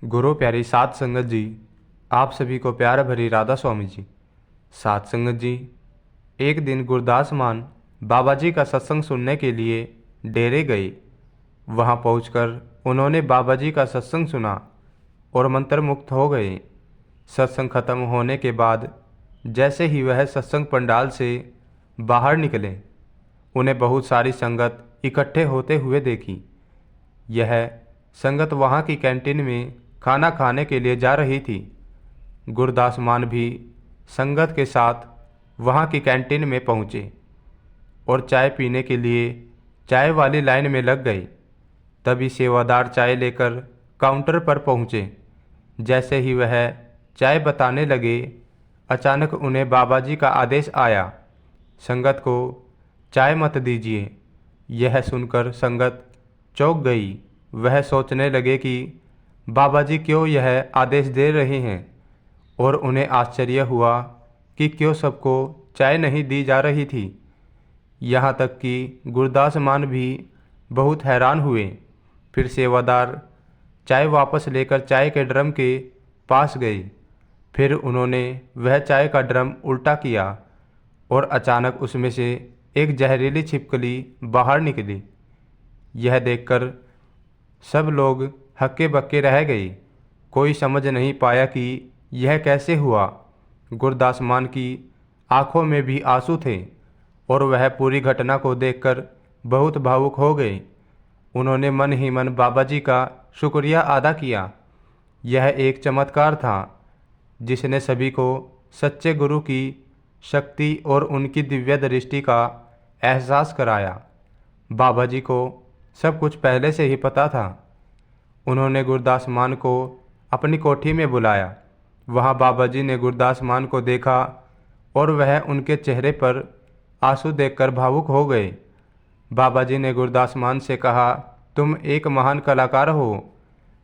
गुरु प्यारी साध संगत जी, आप सभी को प्यार भरी राधा स्वामी जी। साध संगत जी, एक दिन गुरदास मान बाबा जी का सत्संग सुनने के लिए डेरे गए। वहां पहुंचकर उन्होंने बाबा जी का सत्संग सुना और मंत्रमुग्ध हो गए। सत्संग खत्म होने के बाद जैसे ही वह सत्संग पंडाल से बाहर निकले, उन्हें बहुत सारी संगत इकट्ठे होते हुए देखी। यह संगत वहाँ की कैंटीन में खाना खाने के लिए जा रही थी। गुरदास मान भी संगत के साथ वहाँ की कैंटीन में पहुँचे और चाय पीने के लिए चाय वाली लाइन में लग गए। तभी सेवादार चाय लेकर काउंटर पर पहुँचे। जैसे ही वह चाय बताने लगे, अचानक उन्हें बाबा जी का आदेश आया, संगत को चाय मत दीजिए। यह सुनकर संगत चौंक गई। वह सोचने लगे कि बाबा जी क्यों यह आदेश दे रहे हैं, और उन्हें आश्चर्य हुआ कि क्यों सबको चाय नहीं दी जा रही थी। यहाँ तक कि गुरदास मान भी बहुत हैरान हुए। फिर सेवादार चाय वापस लेकर चाय के ड्रम के पास गए। फिर उन्होंने वह चाय का ड्रम उल्टा किया और अचानक उसमें से एक जहरीली छिपकली बाहर निकली। यह देखकर सब लोग हक्के बक्के रह गए। कोई समझ नहीं पाया कि यह कैसे हुआ। गुरदास मान की आंखों में भी आंसू थे और वह पूरी घटना को देखकर बहुत भावुक हो गए। उन्होंने मन ही मन बाबा जी का शुक्रिया अदा किया। यह एक चमत्कार था जिसने सभी को सच्चे गुरु की शक्ति और उनकी दिव्य दृष्टि का एहसास कराया। बाबा जी को सब कुछ पहले से ही पता था। उन्होंने गुरदास मान को अपनी कोठी में बुलाया। वहाँ बाबा जी ने गुरदास मान को देखा और वह उनके चेहरे पर आंसू देखकर भावुक हो गए। बाबा जी ने गुरदास मान से कहा, तुम एक महान कलाकार हो,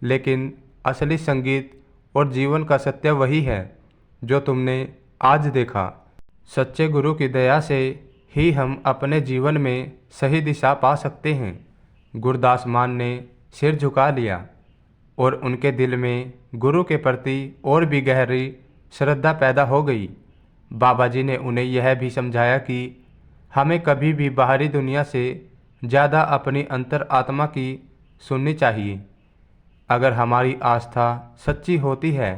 लेकिन असली संगीत और जीवन का सत्य वही है जो तुमने आज देखा। सच्चे गुरु की दया से ही हम अपने जीवन में सही दिशा पा सकते हैं। गुरदास मान ने सिर झुका लिया और उनके दिल में गुरु के प्रति और भी गहरी श्रद्धा पैदा हो गई। बाबा जी ने उन्हें यह भी समझाया कि हमें कभी भी बाहरी दुनिया से ज़्यादा अपनी अंतर आत्मा की सुननी चाहिए। अगर हमारी आस्था सच्ची होती है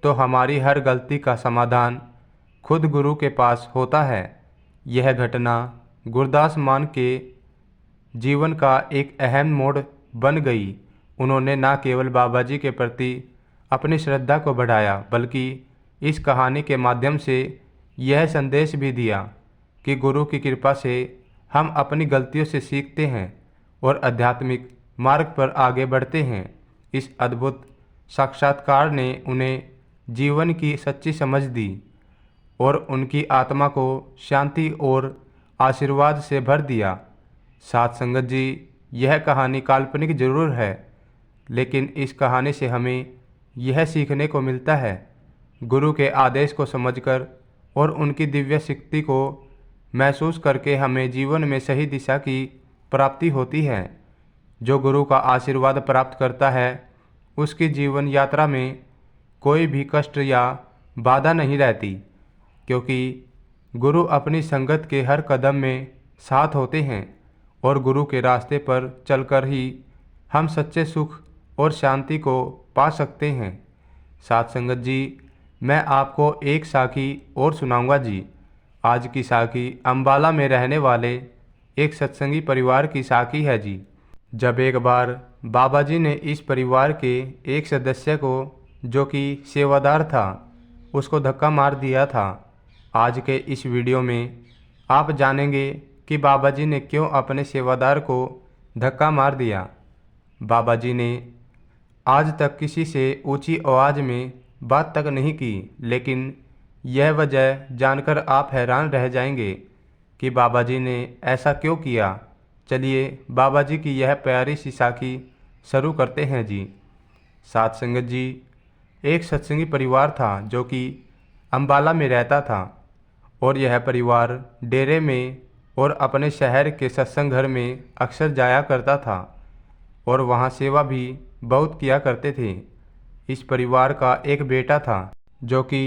तो हमारी हर गलती का समाधान खुद गुरु के पास होता है। यह घटना गुरदास मान के जीवन का एक अहम मोड़ बन गई। उन्होंने न केवल बाबा जी के प्रति अपनी श्रद्धा को बढ़ाया, बल्कि इस कहानी के माध्यम से यह संदेश भी दिया कि गुरु की कृपा से हम अपनी गलतियों से सीखते हैं और आध्यात्मिक मार्ग पर आगे बढ़ते हैं। इस अद्भुत साक्षात्कार ने उन्हें जीवन की सच्ची समझ दी और उनकी आत्मा को शांति और आशीर्वाद से भर दिया। साथ संगत जी, यह कहानी काल्पनिक जरूर है, लेकिन इस कहानी से हमें यह सीखने को मिलता है, गुरु के आदेश को समझकर और उनकी दिव्य शक्ति को महसूस करके हमें जीवन में सही दिशा की प्राप्ति होती है। जो गुरु का आशीर्वाद प्राप्त करता है, उसकी जीवन यात्रा में कोई भी कष्ट या बाधा नहीं रहती, क्योंकि गुरु अपनी संगत के हर कदम में साथ होते हैं और गुरु के रास्ते पर चलकर ही हम सच्चे सुख और शांति को पा सकते हैं। साथ संगत जी, मैं आपको एक साखी और सुनाऊंगा जी। आज की साखी अम्बाला में रहने वाले एक सत्संगी परिवार की साखी है जी। जब एक बार बाबा जी ने इस परिवार के एक सदस्य को, जो कि सेवादार था, उसको धक्का मार दिया था। आज के इस वीडियो में आप जानेंगे कि बाबा जी ने क्यों अपने सेवादार को धक्का मार दिया। बाबा जी ने आज तक किसी से ऊंची आवाज़ में बात तक नहीं की, लेकिन यह वजह जानकर आप हैरान रह जाएंगे कि बाबा जी ने ऐसा क्यों किया। चलिए बाबा जी की यह प्यारी सी साखी शुरू करते हैं जी। साथ संगत जी, एक सत्संगी परिवार था जो कि अम्बाला में रहता था और यह परिवार डेरे में और अपने शहर के सत्संग घर में अक्सर जाया करता था और वहाँ सेवा भी बहुत किया करते थे। इस परिवार का एक बेटा था जो कि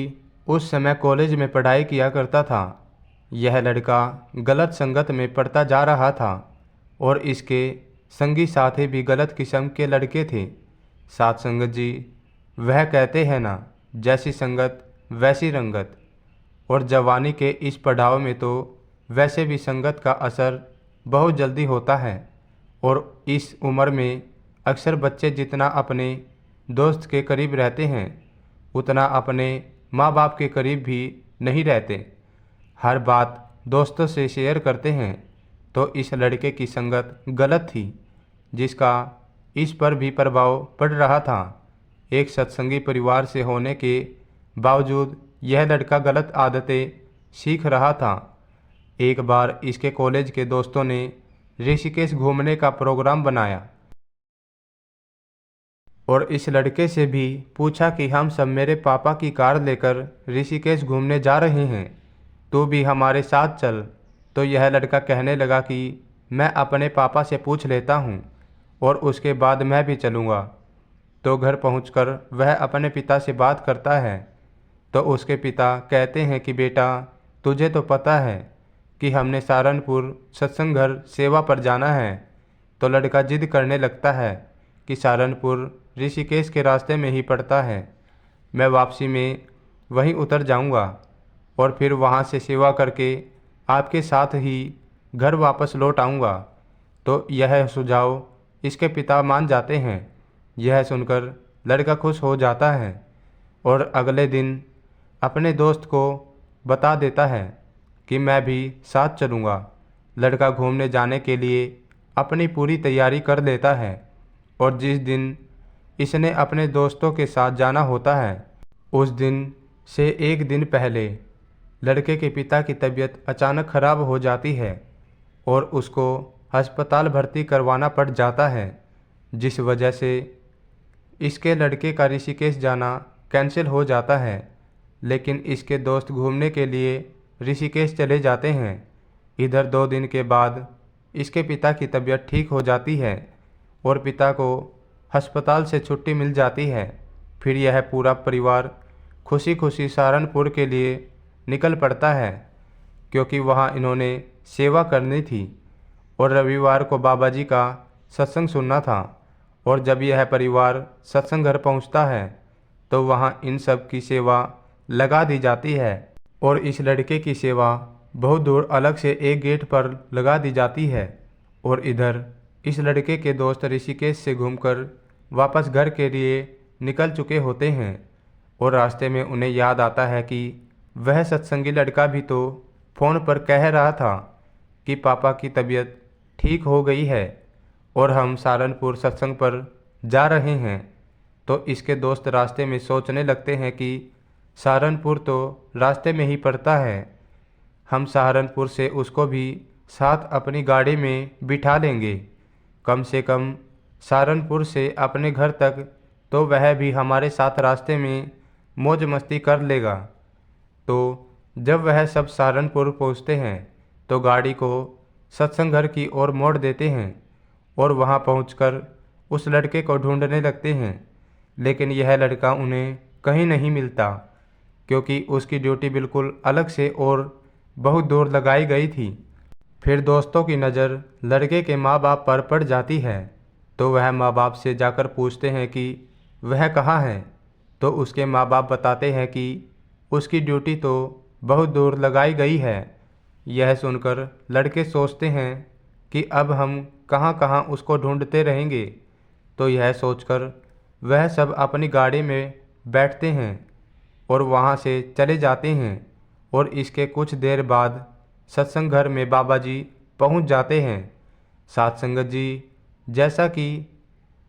उस समय कॉलेज में पढ़ाई किया करता था। यह लड़का गलत संगत में पड़ता जा रहा था और इसके संगी साथी भी गलत किस्म के लड़के थे। साथ संगत जी, वह कहते हैं ना, जैसी संगत वैसी रंगत। और जवानी के इस पड़ाव में तो वैसे भी संगत का असर बहुत जल्दी होता है। और इस उम्र में अक्सर बच्चे जितना अपने दोस्त के करीब रहते हैं उतना अपने माँ बाप के करीब भी नहीं रहते। हर बात दोस्तों से शेयर करते हैं। तो इस लड़के की संगत गलत थी जिसका इस पर भी प्रभाव पड़ रहा था। एक सत्संगी परिवार से होने के बावजूद यह लड़का गलत आदतें सीख रहा था। एक बार इसके कॉलेज के दोस्तों ने ऋषिकेश घूमने का प्रोग्राम बनाया और इस लड़के से भी पूछा कि हम सब मेरे पापा की कार लेकर ऋषिकेश घूमने जा रहे हैं, तू भी हमारे साथ चल। तो यह लड़का कहने लगा कि मैं अपने पापा से पूछ लेता हूँ और उसके बाद मैं भी चलूँगा। तो घर पहुंचकर वह अपने पिता से बात करता है। तो उसके पिता कहते हैं कि बेटा, तुझे तो पता है कि हमने सहारनपुर सत्संग घर सेवा पर जाना है। तो लड़का जिद करने लगता है कि सहारनपुर ऋषिकेश के रास्ते में ही पड़ता है, मैं वापसी में वहीं उतर जाऊंगा और फिर वहां से सेवा करके आपके साथ ही घर वापस लौट आऊँगा। तो यह सुझाव इसके पिता मान जाते हैं। यह सुनकर लड़का खुश हो जाता है और अगले दिन अपने दोस्त को बता देता है कि मैं भी साथ चलूँगा। लड़का घूमने जाने के लिए अपनी पूरी तैयारी कर लेता है और जिस दिन इसने अपने दोस्तों के साथ जाना होता है उस दिन से एक दिन पहले लड़के के पिता की तबीयत अचानक खराब हो जाती है और उसको अस्पताल भर्ती करवाना पड़ जाता है, जिस वजह से इसके लड़के का ऋषिकेश जाना कैंसिल हो जाता है। लेकिन इसके दोस्त घूमने के लिए ऋषिकेश चले जाते हैं। इधर 2 दिन के बाद इसके पिता की तबीयत ठीक हो जाती है और पिता को अस्पताल से छुट्टी मिल जाती है। फिर यह पूरा परिवार खुशी खुशी सहारनपुर के लिए निकल पड़ता है क्योंकि वहाँ इन्होंने सेवा करनी थी और रविवार को बाबा जी का सत्संग सुनना था। और जब यह परिवार सत्संग घर पहुँचता है तो वहाँ इन सब की सेवा लगा दी जाती है और इस लड़के की सेवा बहुत दूर अलग से एक गेट पर लगा दी जाती है। और इधर इस लड़के के दोस्त ऋषिकेश से घूमकर वापस घर के लिए निकल चुके होते हैं और रास्ते में उन्हें याद आता है कि वह सत्संगी लड़का भी तो फ़ोन पर कह रहा था कि पापा की तबीयत ठीक हो गई है और हम सहारनपुर सत्संग पर जा रहे हैं। तो इसके दोस्त रास्ते में सोचने लगते हैं कि सहारनपुर तो रास्ते में ही पड़ता है, हम सहारनपुर से उसको भी साथ अपनी गाड़ी में बिठा लेंगे। कम से कम सहारनपुर से अपने घर तक तो वह भी हमारे साथ रास्ते में मौज मस्ती कर लेगा। तो जब वह सब सहारनपुर पहुंचते हैं तो गाड़ी को सत्संग घर की ओर मोड़ देते हैं और वहां पहुंचकर उस लड़के को ढूंढने लगते हैं। लेकिन यह लड़का उन्हें कहीं नहीं मिलता क्योंकि उसकी ड्यूटी बिल्कुल अलग से और बहुत दूर लगाई गई थी। फिर दोस्तों की नज़र लड़के के माँ बाप पर पड़ जाती है तो वह माँ बाप से जाकर पूछते हैं कि वह कहाँ है। तो उसके माँ बाप बताते हैं कि उसकी ड्यूटी तो बहुत दूर लगाई गई है। यह सुनकर लड़के सोचते हैं कि अब हम कहाँ कहाँ उसको ढूंढते रहेंगे। तो यह सोचकर वह सब अपनी गाड़ी में बैठते हैं और वहाँ से चले जाते हैं। और इसके कुछ देर बाद सत्संग घर में बाबा जी पहुँच जाते हैं। साथ संगत जी, जैसा कि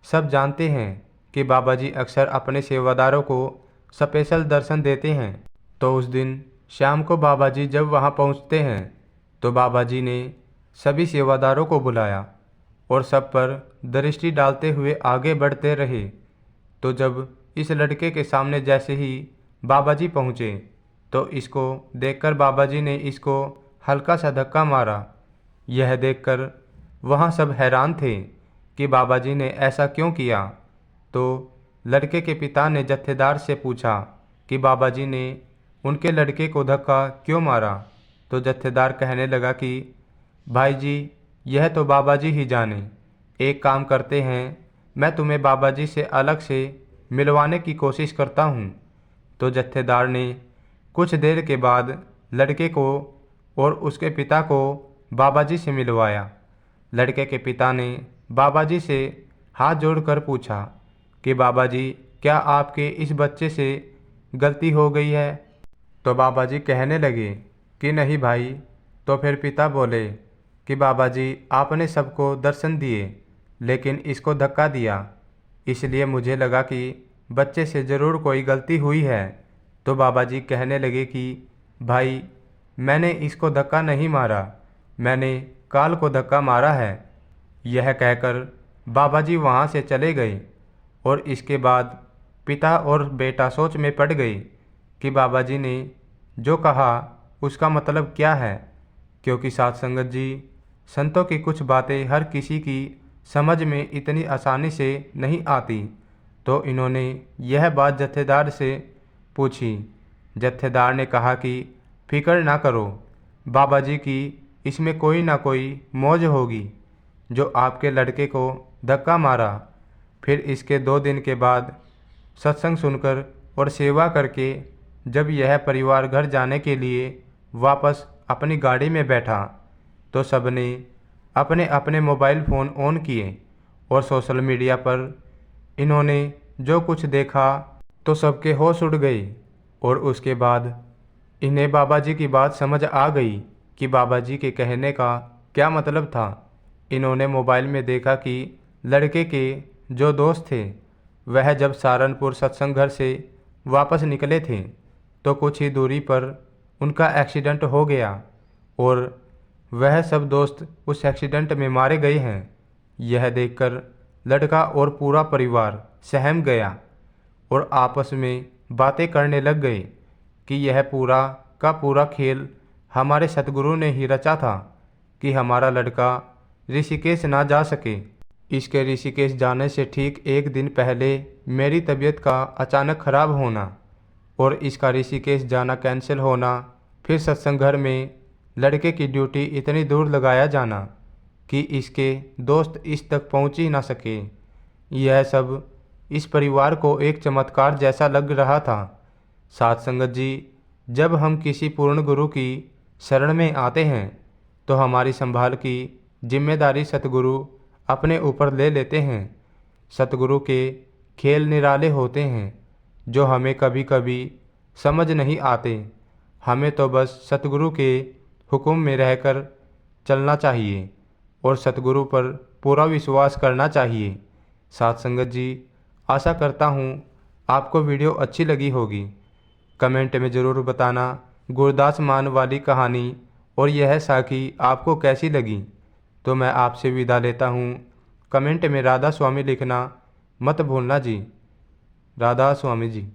सब जानते हैं कि बाबा जी अक्सर अपने सेवादारों को स्पेशल दर्शन देते हैं। तो उस दिन शाम को बाबा जी जब वहाँ पहुँचते हैं तो बाबा जी ने सभी सेवादारों को बुलाया और सब पर दृष्टि डालते हुए आगे बढ़ते रहे। तो जब इस लड़के के सामने जैसे ही बाबा जी पहुँचे तो इसको देखकर बाबा जी ने इसको हल्का सा धक्का मारा। यह देखकर वहाँ सब हैरान थे कि बाबा जी ने ऐसा क्यों किया। तो लड़के के पिता ने जत्थेदार से पूछा कि बाबा जी ने उनके लड़के को धक्का क्यों मारा। तो जत्थेदार कहने लगा कि भाई जी, यह तो बाबा जी ही जाने। एक काम करते हैं, मैं तुम्हें बाबा जी से अलग से मिलवाने की कोशिश करता हूँ। तो जत्थेदार ने कुछ देर के बाद लड़के को और उसके पिता को बाबा जी से मिलवाया। लड़के के पिता ने बाबा जी से हाथ जोड़कर पूछा कि बाबा जी, क्या आपके इस बच्चे से गलती हो गई है। तो बाबा जी कहने लगे कि नहीं भाई। तो फिर पिता बोले कि बाबा जी, आपने सबको दर्शन दिए लेकिन इसको धक्का दिया, इसलिए मुझे लगा कि बच्चे से ज़रूर कोई गलती हुई है। तो बाबा जी कहने लगे कि भाई, मैंने इसको धक्का नहीं मारा, मैंने काल को धक्का मारा है। यह कहकर बाबा जी वहाँ से चले गए और इसके बाद पिता और बेटा सोच में पड़ गए कि बाबा जी ने जो कहा उसका मतलब क्या है, क्योंकि साध संगत जी, संतों की कुछ बातें हर किसी की समझ में इतनी आसानी से नहीं आती। तो इन्होंने यह बात जत्थेदार से पूछी। जत्थेदार ने कहा कि फिक्र ना करो, बाबा जी की इसमें कोई ना कोई मौज होगी जो आपके लड़के को धक्का मारा। फिर इसके 2 दिन के बाद सत्संग सुनकर और सेवा करके जब यह परिवार घर जाने के लिए वापस अपनी गाड़ी में बैठा तो सबने अपने अपने मोबाइल फ़ोन ऑन किए और सोशल मीडिया पर इन्होंने जो कुछ देखा तो सबके होश उड़ गए। और उसके बाद इन्हें बाबा जी की बात समझ आ गई कि बाबा जी के कहने का क्या मतलब था। इन्होंने मोबाइल में देखा कि लड़के के जो दोस्त थे वह जब सहारनपुर सत्संग घर से वापस निकले थे तो कुछ ही दूरी पर उनका एक्सीडेंट हो गया और वह सब दोस्त उस एक्सीडेंट में मारे गए हैं। यह देखकर लड़का और पूरा परिवार सहम गया और आपस में बातें करने लग गए कि यह पूरा का पूरा खेल हमारे सतगुरु ने ही रचा था कि हमारा लड़का ऋषिकेश ना जा सके। इसके ऋषिकेश जाने से ठीक 1 दिन पहले मेरी तबीयत का अचानक ख़राब होना और इसका ऋषिकेश जाना कैंसिल होना, फिर सत्संग घर में लड़के की ड्यूटी इतनी दूर लगाया जाना कि इसके दोस्त इस तक पहुंच ही ना सके, यह सब इस परिवार को एक चमत्कार जैसा लग रहा था। साध संगत जी, जब हम किसी पूर्ण गुरु की शरण में आते हैं तो हमारी संभाल की जिम्मेदारी सतगुरु अपने ऊपर ले लेते हैं। सतगुरु के खेल निराले होते हैं जो हमें कभी कभी समझ नहीं आते। हमें तो बस सतगुरु के हुक्म में रहकर चलना चाहिए और सतगुरु पर पूरा विश्वास करना चाहिए। साध संगत जी, आशा करता हूँ आपको वीडियो अच्छी लगी होगी। कमेंट में ज़रूर बताना गुरदास मान वाली कहानी और यह साखी आपको कैसी लगी। तो मैं आपसे विदा लेता हूँ। कमेंट में राधा स्वामी लिखना मत भूलना जी। राधा स्वामी जी।